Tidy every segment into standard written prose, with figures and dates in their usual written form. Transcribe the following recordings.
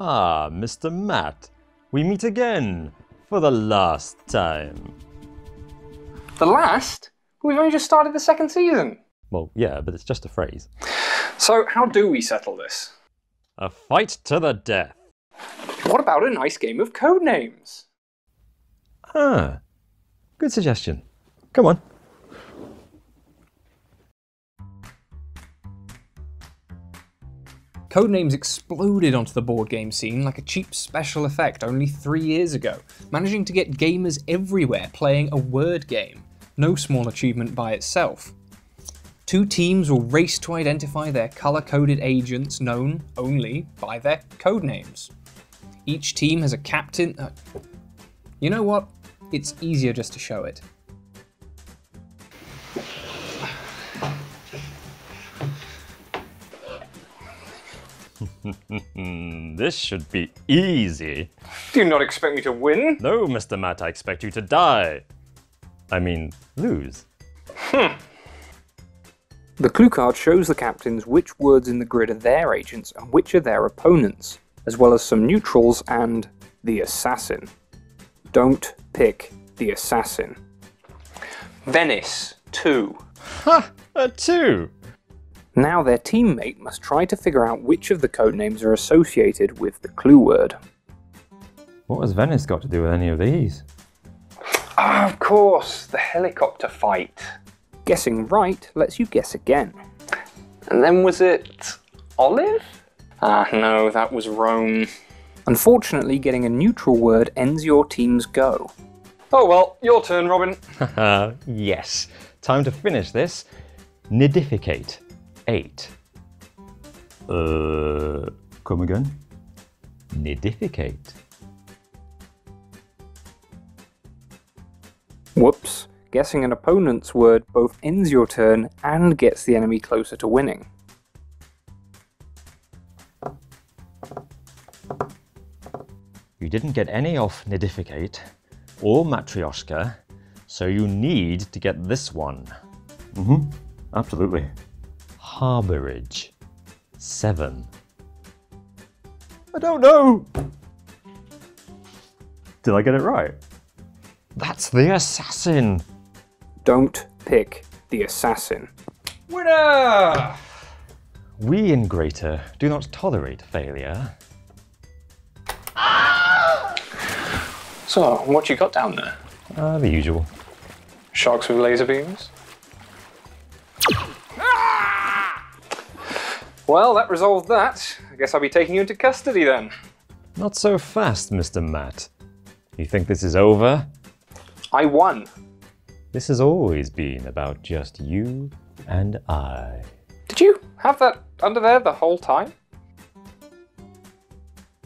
Ah, Mr. Matt, we meet again for the last time. The last? We've only just started the second season. Well, yeah, but it's just a phrase. So how do we settle this? A fight to the death. What about a nice game of Codenames? Ah, good suggestion. Come on. Codenames exploded onto the board game scene like a cheap special effect only 3 years ago, managing to get gamers everywhere playing a word game. No small achievement by itself. Two teams will race to identify their colour-coded agents known only by their codenames. Each team has a captain. You know what? It's easier just to show it. This should be easy. Do you not expect me to win? No, Mr. Matt, I expect you to die. I mean, lose. The clue card shows the captains which words in the grid are their agents and which are their opponents, as well as some neutrals and the assassin. Don't pick the assassin. Venice, 2. Ha! A 2! Now their teammate must try to figure out which of the codenames are associated with the clue word. What has Venice got to do with any of these? Ah, of course, the helicopter fight. Guessing right lets you guess again. And then was it Olive? Ah, no, that was Rome. Unfortunately, getting a neutral word ends your team's go. Oh well, your turn, Robin. Haha, yes. Time to finish this. Nidificate. 8. Come again? Nidificate. Whoops. Guessing an opponent's word both ends your turn and gets the enemy closer to winning. You didn't get any off Nidificate or Matryoshka, so you need to get this one. Absolutely. Harbourage. 7. I don't know! Did I get it right? That's the assassin! Don't pick the assassin. Winner! We in Greater do not tolerate failure. So, what you got down there? The usual. Sharks with laser beams? Well, that resolved that. I guess I'll be taking you into custody then. Not so fast, Mr. Matt. You think this is over? I won. This has always been about just you and I. Did you have that under there the whole time?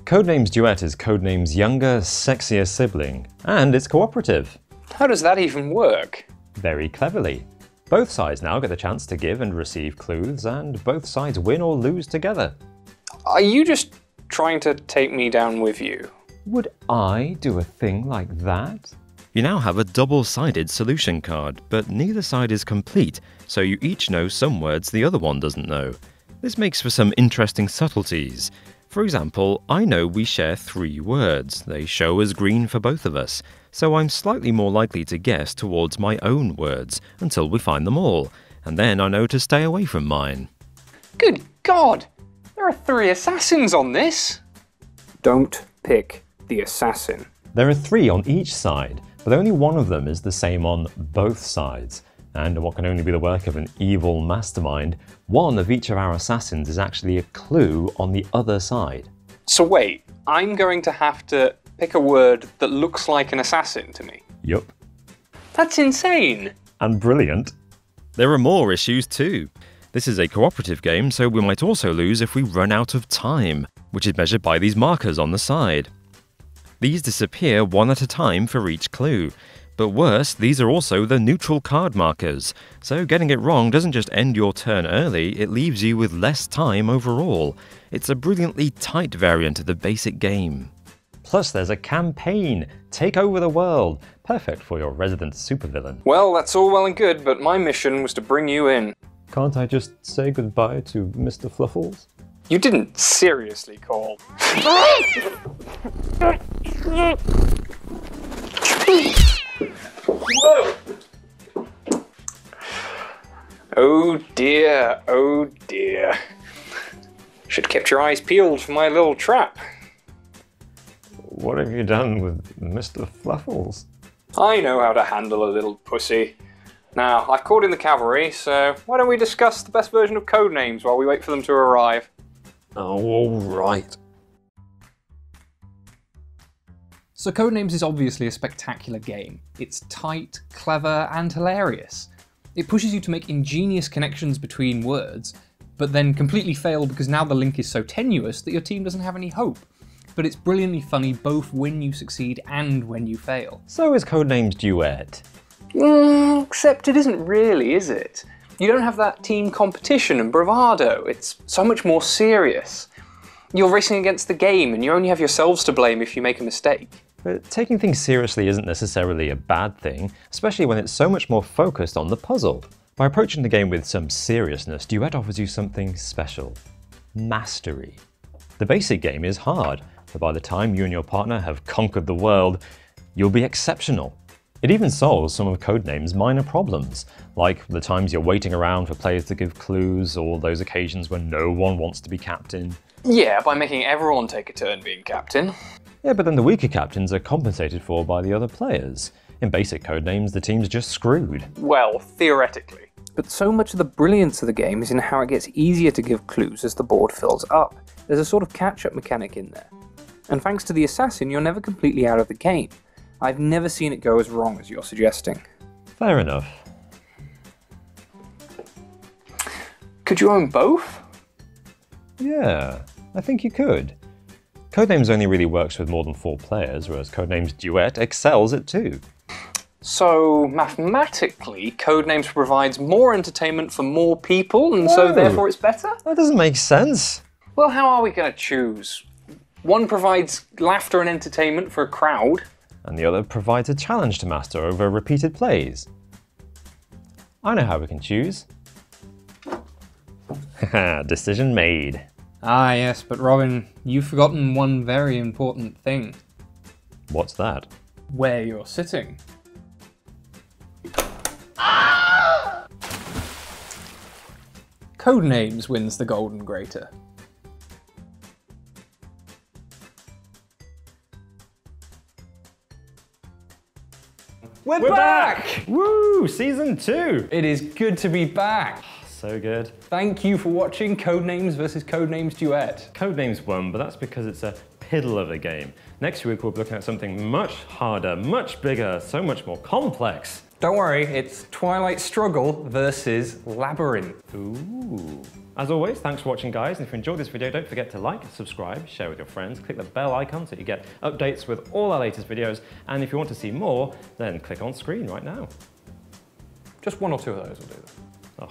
Codenames Duet is Codenames' younger, sexier sibling, and it's cooperative. How does that even work? Very cleverly. Both sides now get the chance to give and receive clues, and both sides win or lose together. Are you just trying to take me down with you? Would I do a thing like that? You now have a double-sided solution card, but neither side is complete, so you each know some words the other one doesn't know. This makes for some interesting subtleties. For example, I know we share 3 words. They show as green for both of us, so I'm slightly more likely to guess towards my own words until we find them all, and then I know to stay away from mine. Good God! There are 3 assassins on this! Don't pick the assassin. There are 3 on each side, but only one of them is the same on both sides. And what can only be the work of an evil mastermind, one of each of our assassins is actually a clue on the other side. So wait, I'm going to have to pick a word that looks like an assassin to me? Yup. That's insane! And brilliant. There are more issues too. This is a cooperative game, so we might also lose if we run out of time, which is measured by these markers on the side. These disappear one at a time for each clue. But worse, these are also the neutral card markers, so getting it wrong doesn't just end your turn early, it leaves you with less time overall. It's a brilliantly tight variant of the basic game. Plus there's a campaign, Take Over the World, perfect for your resident supervillain. Well, that's all well and good, but my mission was to bring you in. Can't I just say goodbye to Mr. Fluffles? You didn't seriously call. Whoa! Oh dear, oh dear. Should have kept your eyes peeled for my little trap. What have you done with Mr. Fluffles? I know how to handle a little pussy. Now, I've called in the cavalry, so why don't we discuss the best version of Codenames while we wait for them to arrive? Oh, all right. So Codenames is obviously a spectacular game. It's tight, clever, and hilarious. It pushes you to make ingenious connections between words, but then completely fail because now the link is so tenuous that your team doesn't have any hope. But it's brilliantly funny both when you succeed and when you fail. So is Codenames Duet. Except it isn't really, is it? You don't have that team competition and bravado. It's so much more serious. You're racing against the game and you only have yourselves to blame if you make a mistake. But taking things seriously isn't necessarily a bad thing, especially when it's so much more focused on the puzzle. By approaching the game with some seriousness, Duet offers you something special. Mastery. The basic game is hard, but by the time you and your partner have conquered the world, you'll be exceptional. It even solves some of Codenames' minor problems, like the times you're waiting around for players to give clues, or those occasions when no one wants to be captain. Yeah, by making everyone take a turn being captain. Yeah, but then the weaker captains are compensated for by the other players. In basic Codenames, the team's just screwed. Well, theoretically. But so much of the brilliance of the game is in how it gets easier to give clues as the board fills up. There's a sort of catch-up mechanic in there. And thanks to the assassin, you're never completely out of the game. I've never seen it go as wrong as you're suggesting. Fair enough. Could you own both? Yeah, I think you could. Codenames only really works with more than 4 players, whereas Codenames Duet excels at 2. So, mathematically, Codenames provides more entertainment for more people, and so therefore it's better? That doesn't make sense. Well, how are we going to choose? One provides laughter and entertainment for a crowd. And the other provides a challenge to master over repeated plays. I know how we can choose. Haha, decision made. Ah yes, but Robin, you've forgotten one very important thing. What's that? Where you're sitting. Codenames wins the Golden Grater. We're back! Woo! Season 2! It is good to be back. So good. Thank you for watching Codenames vs Codenames Duet. Codenames won, but that's because it's a piddle of a game. Next week we'll be looking at something much harder, much bigger, so much more complex. Don't worry, it's Twilight Struggle versus Labyrinth. Ooh. As always, thanks for watching, guys, and if you enjoyed this video, don't forget to like, subscribe, share with your friends, click the bell icon so you get updates with all our latest videos, and if you want to see more, then click on screen right now. Just one or two of those will do. Oh.